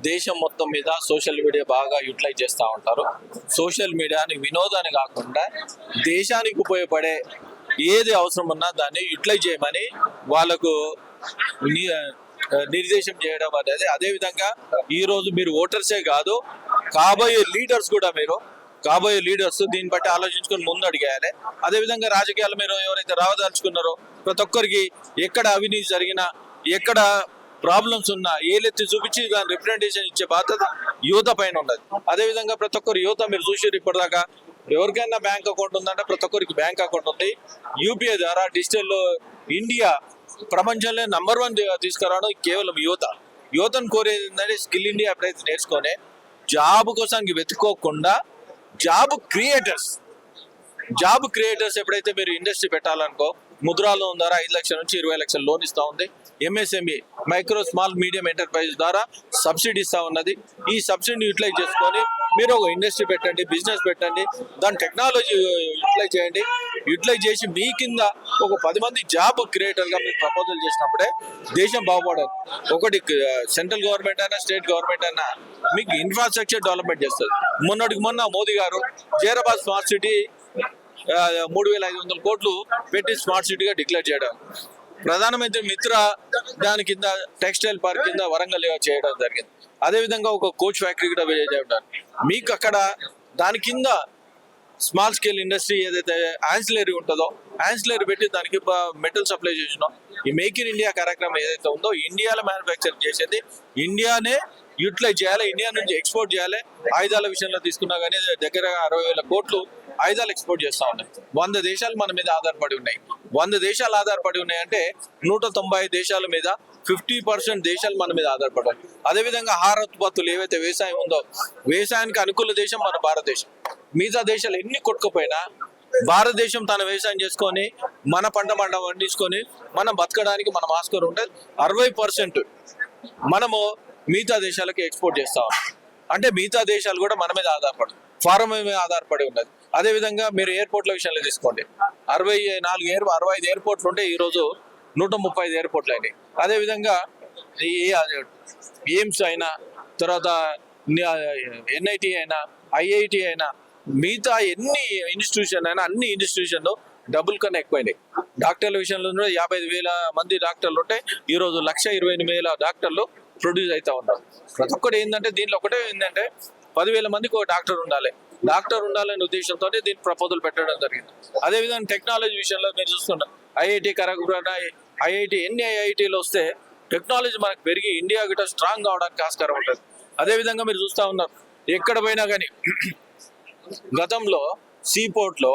దేశం మొత్తం మీద సోషల్ మీడియా బాగా యూటిలైజ్ చేస్తూ ఉంటారు. సోషల్ మీడియాని వినోదాన్ని కాకుండా దేశానికి ఉపయోగపడే ఏది అవసరం ఉన్నా దాన్ని యూటిలైజ్ చేయమని వాళ్ళకు నిర్దేశం చేయడం అనేది. అదేవిధంగా ఈరోజు మీరు ఓటర్సే కాదు, కాబోయే లీడర్స్ కూడా మీరు కాబోయే లీడర్స్ దీన్ని బట్టి ఆలోచించుకొని ముందు అడిగేయాలి. అదేవిధంగా రాజకీయాలు మీరు ఎవరైతే రావదలుచుకున్నారో ప్రతి ఒక్కరికి ఎక్కడ అవినీతి జరిగినా, ఎక్కడ ప్రాబ్లమ్స్ ఉన్నా ఏలెత్తి చూపించి దాని రిప్రజెంటేషన్ ఇచ్చే బాధ్యత యువత పైన ఉండదు. అదేవిధంగా ప్రతి ఒక్కరు యువత మీరు చూసారు ఇప్పటిదాకా ఎవరికైనా బ్యాంక్ అకౌంట్ ఉందంటే ప్రతి ఒక్కరికి బ్యాంక్ అకౌంట్ ఉంది. యూపీఐ ద్వారా డిజిటల్ ఇండియా ప్రపంచంలో నంబర్ 1 తీసుకురావడం కేవలం యువతను కోరేది ఏంటంటే స్కిల్ ఇండియా ఎప్పుడైతే నేర్చుకొని జాబ్ కోసానికి వెతుక్కోకుండా జాబ్ క్రియేటర్స్ ఎప్పుడైతే మీరు ఇండస్ట్రీ పెట్టాలనుకో ముద్రా లోన్ ద్వారా 5 లక్షల నుంచి 20 లక్షల లోన్ ఇస్తా ఉంది. MSME micro small medium enterprise ద్వారా సబ్సిడీ ఇస్తా ఉన్నది. ఈ సబ్సిడీని యూటిలైజ్ చేసుకొని మీరు ఒక ఇండస్ట్రీ పెట్టండి, బిజినెస్ పెట్టండి, దాని టెక్నాలజీ యూటిలైజ్ చేసి మీ కింద ఒక 10 మంది జాబ్ క్రియేటర్గా మీరు ప్రపోజల్ చేసినప్పుడే దేశం బాగుపడాలి. ఒకటి సెంట్రల్ గవర్నమెంట్ అయినా స్టేట్ గవర్నమెంట్ అయినా మీకు ఇన్ఫ్రాస్ట్రక్చర్ డెవలప్మెంట్ చేస్తుంది. మొన్న మోదీ గారు జైరాబాద్ స్మార్ట్ సిటీ 3,500 కోట్లు పెట్టి స్మార్ట్ సిటీగా డిక్లేర్ చేయడం, ప్రధానమంత్రి మిత్ర దాని కింద టెక్స్టైల్ పార్క్ కింద వరంగల్ చేయడం జరిగింది. అదేవిధంగా ఒక కోచ్ ఫ్యాక్టరీ కూడా చేయడం. మీకు అక్కడ దాని కింద స్మాల్ స్కేల్ ఇండస్ట్రీ ఏదైతే యాన్సిలరీ ఉంటుందో యాన్సిలరీ పెట్టి దానికి మెటల్ సప్లై చేసినాం. ఈ మేక్ ఇన్ ఇండియా కార్యక్రమం ఏదైతే ఉందో ఇండియాలో మ్యానుఫ్యాక్చరింగ్ చేసేది ఇండియానే యూటిలైజ్ చేయాలి, ఇండియా నుంచి ఎక్స్పోర్ట్ చేయాలి. ఆయుధాల విషయంలో తీసుకున్నా కానీ దగ్గర 60,000 కోట్లు ఆయుధాలు ఎక్స్పోర్ట్ చేస్తూ ఉన్నాయి. 100 దేశాలు మన మీద ఆధారపడి ఉన్నాయి. 100 దేశాలు ఆధారపడి ఉన్నాయంటే 190 దేశాల మీద 50% దేశాలు మన మీద ఆధారపడాయి. అదేవిధంగా ఆహార ఉత్పత్తులు ఏవైతే వ్యవసాయం ఉందో వ్యవసాయానికి అనుకూల దేశం మన భారతదేశం. మిగతా దేశాలు ఎన్ని కొట్టుకుపోయినా భారతదేశం తన వ్యవసాయం చేసుకొని మన పంట పండించుకొని మనం బతకడానికి మనం ఆస్కారం ఉంటుంది. 60% మనము మిగతా దేశాలకి ఎక్స్పోర్ట్ చేస్తాం. అంటే మిగతా దేశాలు కూడా మన మీద ఆధారపడు, ఫారం మీద ఆధారపడి ఉన్నది. అదేవిధంగా మీరు ఎయిర్పోర్ట్ల విషయంలో తీసుకోండి, 65 ఎయిర్పోర్ట్లు ఉంటే ఈరోజు 135 ఎయిర్పోర్ట్లు అయినాయి. అదేవిధంగా ఎయిమ్స్ అయినా, తర్వాత ఎన్ఐటి అయినా, ఐఐటి అయినా, మిగతా ఎన్ని ఇన్స్టిట్యూషన్ అయినా అన్ని ఇన్స్టిట్యూషన్లు డబుల్ కన్నా ఎక్కువైనాయి. డాక్టర్ల విషయంలో 55,000 మంది డాక్టర్లు ఉంటే ఈరోజు 128,000 డాక్టర్లు ప్రొడ్యూస్ అవుతా ఉన్నారు. ప్రతి ఒక్కటి ఏంటంటే దీంట్లో ఒకటే ఏంటంటే 10,000 మందికి ఒక డాక్టర్ ఉండాలనే ఉద్దేశంతో దీన్ని ప్రపోజల్ పెట్టడం జరిగింది. అదేవిధంగా టెక్నాలజీ విషయంలో మీరు చూస్తున్నారు ఐఐటి ఖరగ్పూర్, ఎన్ని ఐఐటీలు వస్తే టెక్నాలజీ మనకు పెరిగి ఇండియా గిట్ట స్ట్రాంగ్ అవడానికి ఆస్కారం ఉంటుంది. అదేవిధంగా మీరు చూస్తూ ఉన్నారు ఎక్కడ పోయినా కానీ గతంలో సీపోర్ట్లో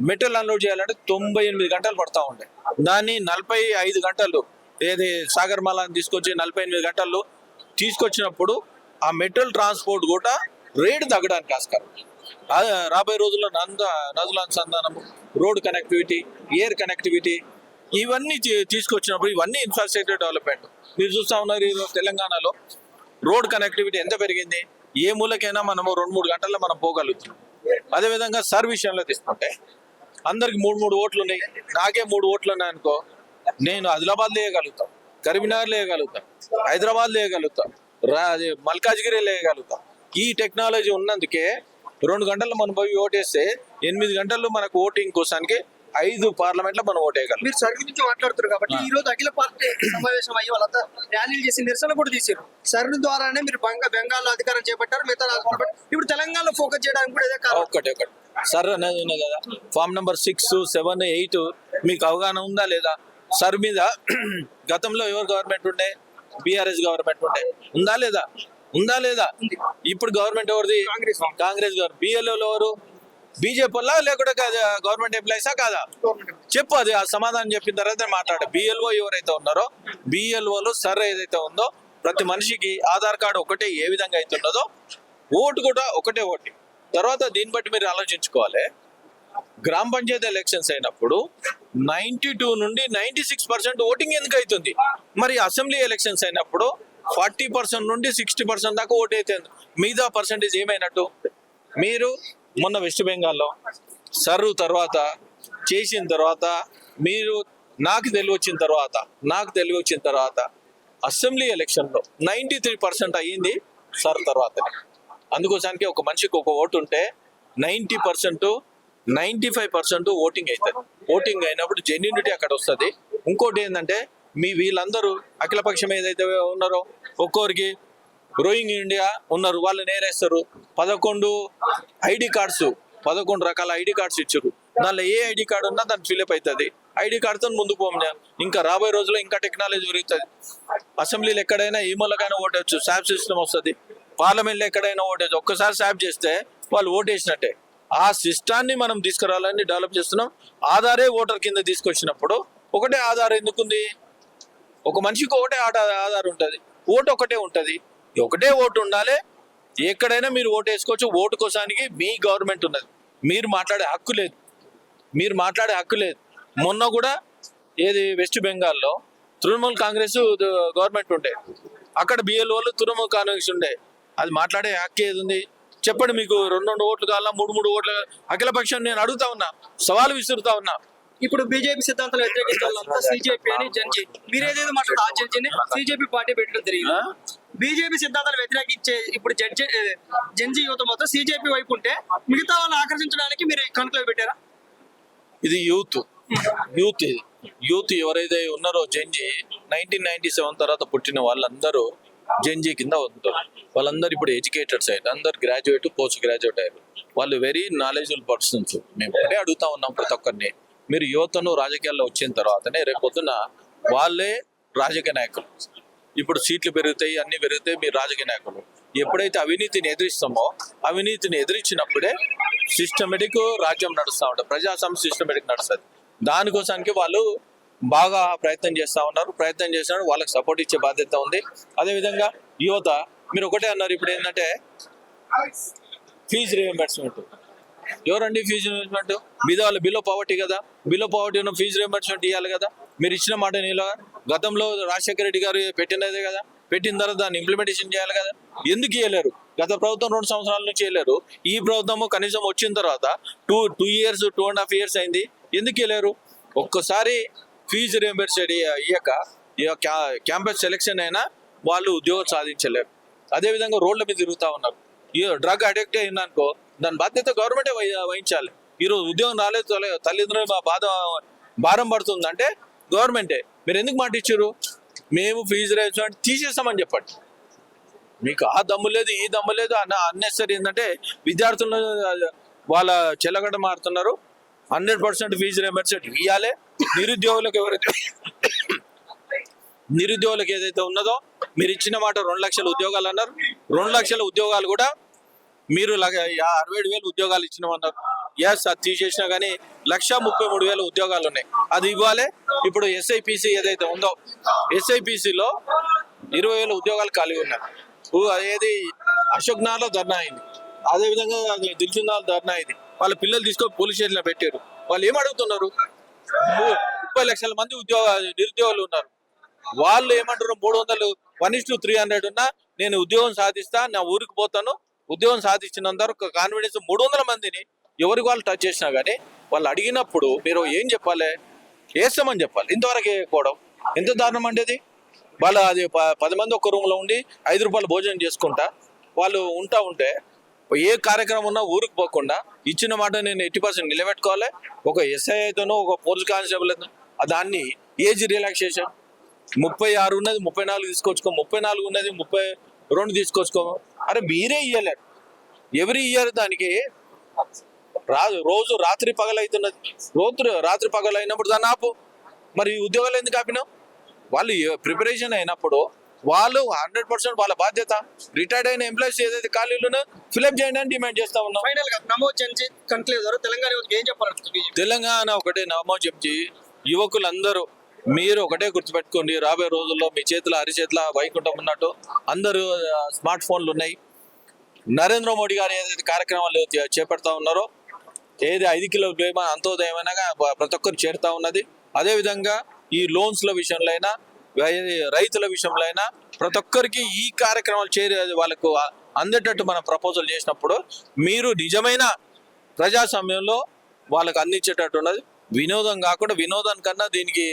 మెటల్ అన్లోడ్ చేయాలంటే 98 గంటలు పడతా ఉండే, దాన్ని 45 గంటలు ఏది సాగర్మాలని తీసుకొచ్చి 48 గంటల్లో తీసుకొచ్చినప్పుడు ఆ మెటల్ ట్రాన్స్పోర్ట్ కూడా రేటు తగ్గడానికి ఆస్కారం. రాబోయే రోజుల్లో నదుల అనుసంధానము, రోడ్ కనెక్టివిటీ, ఎయిర్ కనెక్టివిటీ ఇవన్నీ తీసుకొచ్చినప్పుడు ఇవన్నీ ఇన్ఫ్రాస్ట్రక్చర్ డెవలప్మెంట్ మీరు చూస్తూ ఉన్నారు. ఈరోజు తెలంగాణలో రోడ్ కనెక్టివిటీ ఎంత పెరిగింది, ఏ మూలకైనా మనము 2-3 గంటల్లో మనం పోగలుగుతున్నాం. అదేవిధంగా సర్ విషయంలో తీసుకుంటే అందరికి 3 ఓట్లు ఉన్నాయి, నాకే 3 ఓట్లు ఉన్నాయి అనుకో, నేను ఆదిలాబాద్ లేయగలుగుతాం, కరీంనగర్ లేయగలుగుతాం, హైదరాబాద్ లేయగలుగుతాం, మల్కాజ్గిరి లేయగలుగుతాం. ఈ టెక్నాలజీ ఉన్నందుకే 2 గంటల్లో మనం పోయి ఓటేస్తే 8 గంటల్లో మనకు ఓటింగ్ కోసానికి 5 పార్లమెంట్లో మనం ఓటేయగలం. మీరు సర్ గురించి మాట్లాడుతారు కాబట్టి ఈ రోజు అఖిల పార్టీ సమావేశం అయ్యి వాళ్ళంతా ర్యాలీలు చేసి నిరసన కూడా తీశారు. సర్ ద్వారానే మీరు బెంగాల్లో అధికారం చేపట్టారు, మిగతా ఇప్పుడు తెలంగాణలో ఫోకస్ చేయడానికి కూడా ఇదే కారణం. ఒకటి సర్ అనేది ఉన్నాయి కదా, ఫామ్ నెంబర్ 6, 7, 8 మీకు అవగాహన ఉందా లేదా? సర్ మీద గతంలో ఎవరు గవర్నమెంట్ ఉండే? బీఆర్ఎస్ గవర్నమెంట్ ఉండే, ఉందా లేదా? ఇప్పుడు గవర్నమెంట్ ఎవరిది? కాంగ్రెస్ గవర్నమెంట్. బిఎల్ఓ ఎవరు? బీజేపీ వల్ల లేకుంటే గవర్నమెంట్ ఎంప్లాయీసా కాదా? చెప్పు, అది ఆ సమాధానం చెప్పిన తర్వాత మాట్లాడు. బిఎల్ఓ ఎవరైతే ఉన్నారో బిఎల్ఓలు సర్ ఏదైతే ఉందో ప్రతి మనిషికి ఆధార్ కార్డు ఒకటే ఏ విధంగా అయితే ఉన్నదో ఓటు కూడా ఒకటే ఓటు. తర్వాత దీన్ని బట్టి మీరు ఆలోచించుకోవాలి. గ్రామ పంచాయతీ ఎలక్షన్స్ అయినప్పుడు 92 నుండి 96% ఓటింగ్ ఎందుకు అవుతుంది? మరి అసెంబ్లీ ఎలక్షన్స్ అయినప్పుడు 40% నుండి 60% దాకా ఓటు అయితే మిగతా పర్సెంటేజ్ ఏమైనట్టు? మీరు మొన్న వెస్ట్ బెంగాల్లో సర్వ్ తర్వాత చేసిన తర్వాత మీరు నాకు తెలివి వచ్చిన తర్వాత అసెంబ్లీ ఎలక్షన్లో 93% అయ్యింది సార్ తర్వాతనే. అందుకోసానికి ఒక మనిషికి ఒక ఓటు ఉంటే 90%, 95% ఓటింగ్ అవుతుంది. ఓటింగ్ అయినప్పుడు జెన్యూనిటీ అక్కడ వస్తుంది. ఇంకోటి ఏంటంటే వీళ్ళందరూ అఖిలపక్షం ఏదైతే ఉన్నారో ఒక్కొరికి రోయింగ్ ఇండియా ఉన్నారు, వాళ్ళు నేరేస్తారు. 11 ఐడి కార్డ్స్, 11 రకాల ఐడి కార్డ్స్ ఇచ్చారు. దానిలో ఏ ఐడి కార్డు ఉన్నా దాన్ని ఫిల్అప్ అవుతుంది. ఐడి కార్డుతో ముందుకు పోమా. ఇంకా రాబోయే రోజుల్లో ఇంకా టెక్నాలజీ పెరుగుతుంది. అసెంబ్లీలో ఎక్కడైనా ఈ మూలకైనా ఓటేయచ్చు, శాప్ సిస్టమ్ వస్తుంది. పార్లమెంట్లో ఎక్కడైనా ఓటేయచ్చు. ఒక్కసారి శాప్ చేస్తే వాళ్ళు ఓటేసినట్టే. ఆ సిస్టాన్ని మనం తీసుకురావాలని డెవలప్ చేస్తున్నాం. ఆధారే ఓటర్ కింద తీసుకొచ్చినప్పుడు ఒకటే ఆధార్ ఎందుకుంది? ఒక మనిషికి ఒకటే ఆధార్ ఉంటుంది, ఓటు ఒకటే ఉంటుంది. ఒకటే ఓటు ఉండాలి. ఎక్కడైనా మీరు ఓటు వేసుకోవచ్చు. ఓటు కోసానికి మీ గవర్నమెంట్ ఉన్నది, మీరు మాట్లాడే హక్కు లేదు. మొన్న కూడా ఏది వెస్ట్ బెంగాల్లో తృణమూల్ కాంగ్రెస్ గవర్నమెంట్ ఉండే, అక్కడ బిఎల్ఓలు తృణమూల్ కాంగ్రెస్ ఉండే. అది మాట్లాడే హక్కు ఏది ఉంది చెప్పండి? మీకు 2 ఓట్లు కావాలా, 3 ఓట్లు? అఖిలపక్షం నేను అడుగుతా ఉన్నా, సవాలు విసురుతా ఉన్నా. ఇప్పుడు బీజేపీ సిద్ధాంతాలు వ్యతిరేకించే వాళ్ళంతా సిజేపీ అని జంజీ, మీరేదేదో మాట్లాడుతూ ఆ జంజీని సిజేపీ పార్టీ పెట్టడం జరిగింది. బీజేపీ సిద్ధాంతాలు వ్యతిరేకించే ఇప్పుడు జంజీ యువత మొత్తం సిజేపీ వైపు ఉంటే మిగతా వాళ్ళని ఆకర్షించడానికి మీరు కనుకలో పెట్టారా? ఇది యూత్ ఎవరైతే ఉన్నారో జెన్జీ 1997 తర్వాత పుట్టిన వాళ్ళందరూ జెన్జీ కింద ఉంటారు. వాళ్ళందరూ ఇప్పుడు ఎడ్యుకేటెడ్స్ అయ్యారు, అందరు గ్రాడ్యుయేట్, పోస్ట్ గ్రాడ్యుయేట్ అయ్యారు. వాళ్ళు వెరీ నాలెడ్జబుల్ పర్సన్స్. మేము ఒకటే అడుగుతా ఉన్నాం ప్రతి ఒక్కరిని, మీరు యువతను రాజకీయాల్లో వచ్చిన తర్వాతనే రేపొద్దున వాళ్ళే రాజకీయ నాయకులు. ఇప్పుడు సీట్లు పెరుగుతాయి, అన్ని పెరుగుతాయి, మీరు రాజకీయ నాయకులు. ఎప్పుడైతే అవినీతిని ఎదిరిస్తామో, అవినీతిని ఎదిరించినప్పుడే సిస్టమేటిక్ రాజ్యం నడుస్తూ ఉంటుంది, ప్రజాస్వామ్య సిస్టమేటిక్ నడుస్తుంది. దానికోసానికి వాళ్ళు బాగా ప్రయత్నం చేస్తున్నారు. వాళ్ళకి సపోర్ట్ ఇచ్చే బాధ్యత ఉంది. అదేవిధంగా యువత మీరు ఒకటే అన్నారు, ఇప్పుడు ఏంటంటే ఫీజు రియంబర్స్మెంట్. ఎవరండి ఫీజు రియంబర్స్మెంట్? వాళ్ళు బిలో పావర్టీ కదా, బిలో పావర్టీ ఉన్న ఫీజు రియంబర్స్మెంట్ ఇవ్వాలి కదా. మీరు ఇచ్చిన మాట నీలో గతంలో రాజశేఖర రెడ్డి గారు పెట్టినదే కదా, పెట్టిన తర్వాత దాన్ని ఇంప్లిమెంటేషన్ చేయాలి కదా. ఎందుకు ఇవ్వలేరు? గత ప్రభుత్వం 2 సంవత్సరాల నుంచి ఇవ్వలేరు. ఈ ప్రభుత్వము కనీసం వచ్చిన తర్వాత 2 years 2.5 years అయింది, ఎందుకు ఇవ్వలేరు? ఒక్కసారి ఫీజు రియంబర్స్మెంట్ ఇయ్యక క్యాంపస్ సెలెక్షన్ అయినా వాళ్ళు ఉద్యోగం సాధించలేరు. అదేవిధంగా రోడ్ల మీద తిరుగుతూ ఉన్నారు. డ్రగ్ అడిక్ట్ అయిందనుకో, దాని బాధ్యత గవర్నమెంటే వహించాలి. ఈరోజు ఉద్యోగం రాలేదు, తల్లిదండ్రులు భారం పడుతుంది అంటే గవర్నమెంటే. మీరు ఎందుకు మాట ఇచ్చారు? మేము ఫీజు రియంబర్స్మెంట్ తీసేస్తామని చెప్పండి. మీకు ఆ దమ్ము లేదు, ఈ దమ్ము లేదు. అన్నెసరీ ఏంటంటే విద్యార్థులను వాళ్ళ చెల్లగడ మారుతున్నారు. 100% ఫీజు రియంబర్స్మెంట్ ఇవ్వాలి. నిరుద్యోగులకు ఏదైతే ఉన్నదో, మీరు ఇచ్చిన మాట 2 లక్షల ఉద్యోగాలు అన్నారు. 2 లక్షల ఉద్యోగాలు కూడా మీరు 67,000 ఉద్యోగాలు ఇచ్చినామన్నారు. ఎస్, అది తీసేసినా కానీ 1,33,000 ఉద్యోగాలు ఉన్నాయి, అది ఇవ్వాలి. ఇప్పుడు ఎస్ఐపిసి ఏదైతే ఉందో, ఎస్ఐపిసిలో 20,000 ఉద్యోగాలు ఖాళీ ఉన్నాయి. ఏది అశోక్ నగర్లో ధర్నా అయింది, అదేవిధంగా దిల్సుఖ్నగర్లో ధర్నా అయింది. వాళ్ళ పిల్లలు తీసుకొని పోలీస్ స్టేషన్లో పెట్టారు. వాళ్ళు ఏం అడుగుతున్నారు? 30 లక్షల మంది నిరుద్యోగులు ఉన్నారు. వాళ్ళు ఏమంటారు? 300 1:300 ఉన్నా నేను ఉద్యోగం సాధిస్తా, నా ఊరికి పోతాను. ఉద్యోగం సాధించినంత కాన్ఫిడెన్స్ 300 మందిని ఎవరికి వాళ్ళు టచ్ చేసినా కానీ వాళ్ళు అడిగినప్పుడు మీరు ఏం చెప్పాలి? వేస్తామని చెప్పాలి. ఇంతవరకు వేయకపోవడం ఎంత దారుణం అంటే అది. వాళ్ళు అది 10 మంది ఒక రూమ్లో ఉండి 5 రూపాయలు భోజనం చేసుకుంటా వాళ్ళు ఉంటే ఏ కార్యక్రమం ఉన్నా ఊరికి పోకుండా ఇచ్చిన మాట నేను 80% నిలబెట్టుకోవాలి. ఒక ఎస్ఐ అయితేనో ఒక పోలీస్ కానిస్టేబుల్ అయితే దాన్ని ఏజ్ రిలాక్సేషన్ 36 ఉన్నది 34 తీసుకొచ్చుకో, 34 ఉన్నది 32 తీసుకొచ్చుకో. అరే మీరే ఇయ్యలేరు. ఎవ్రీ ఇయర్ దానికి రోజు రాత్రి పగలవుతున్నది. రాత్రి పగలైనప్పుడు దాన్ని ఆపు. మరి ఉద్యోగాలు ఎందుకు ఆపినావు? వాళ్ళు ప్రిపరేషన్ అయినప్పుడు వాళ్ళు 100% వాళ్ళ బాధ్యత. రిటైర్డ్ అయిన ఎంప్లాయీస్ ఏదైతే ఖాళీలు ఫిల్అప్ చేయండి అని డిమాండ్ చేస్తా ఉన్నాం. తెలంగాణ ఒకటే నమోజీ యువకులందరూ మీరు ఒకటే గుర్తుపెట్టుకోండి, రాబోయే రోజుల్లో మీ చేతుల అరిచేతుల వైకుంఠం ఉన్నట్టు అందరూ స్మార్ట్ ఫోన్లు ఉన్నాయి. నరేంద్ర మోడీ గారు ఏదైతే కార్యక్రమాలు చేపడతా ఉన్నారో, ఏది 5 కిలోల బీమా అంత్యోదయమైనా ప్రతి ఒక్కరు చేరుతా ఉన్నది. అదేవిధంగా ఈ లోన్స్ల విషయంలో అయినా, రైతుల విషయంలో అయినా ప్రతి ఒక్కరికి ఈ కార్యక్రమాలు వాళ్ళకు అందేటట్టు మనం ప్రపోజల్ చేసినప్పుడు మీరు నిజమైన ప్రజాస్వామ్యంలో వాళ్ళకు అందించేటట్టు ఉన్నది. వినోదం కాకుండా, వినోదం కన్నా దీనికి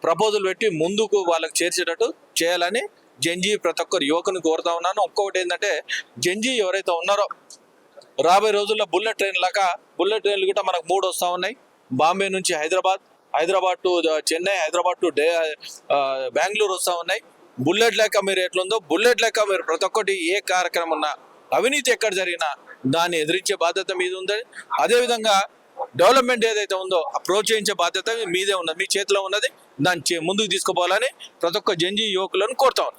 ప్రపోజల్ పెట్టి ముందుకు వాళ్ళకి చేర్చేటట్టు చేయాలని జెన్జీ ప్రతి ఒక్కరు యువకుని కోరుతా ఉన్నాను. ఒక్కొక్కటి ఏంటంటే జెన్జీ ఎవరైతే ఉన్నారో రాబోయే రోజుల్లో బుల్లెట్ ట్రైన్లు కూడా మనకు 3 వస్తూ ఉన్నాయి. బాంబే నుంచి హైదరాబాద్ టు చెన్నై, హైదరాబాద్ టు బెంగళూరు వస్తూ ఉన్నాయి. బుల్లెట్ లెక్క మీరు ఎట్లుందో బుల్లెట్ లెక్క మీరు ప్రతి ఒక్కటి ఏ కార్యక్రమం ఉన్నా అవినీతి ఎక్కడ జరిగినా దాన్ని ఎదిరించే బాధ్యత మీద ఉంది. అదేవిధంగా డెవలప్మెంట్ ఏదైతే ఉందో ప్రోత్సహించే బాధ్యత మీదే ఉన్నది, మీ చేతిలో ఉన్నది. దాన్ని ముందుకు తీసుకుపోవాలని ప్రతి ఒక్క జెన్జీ యువకులను కోరుతా ఉన్నాను.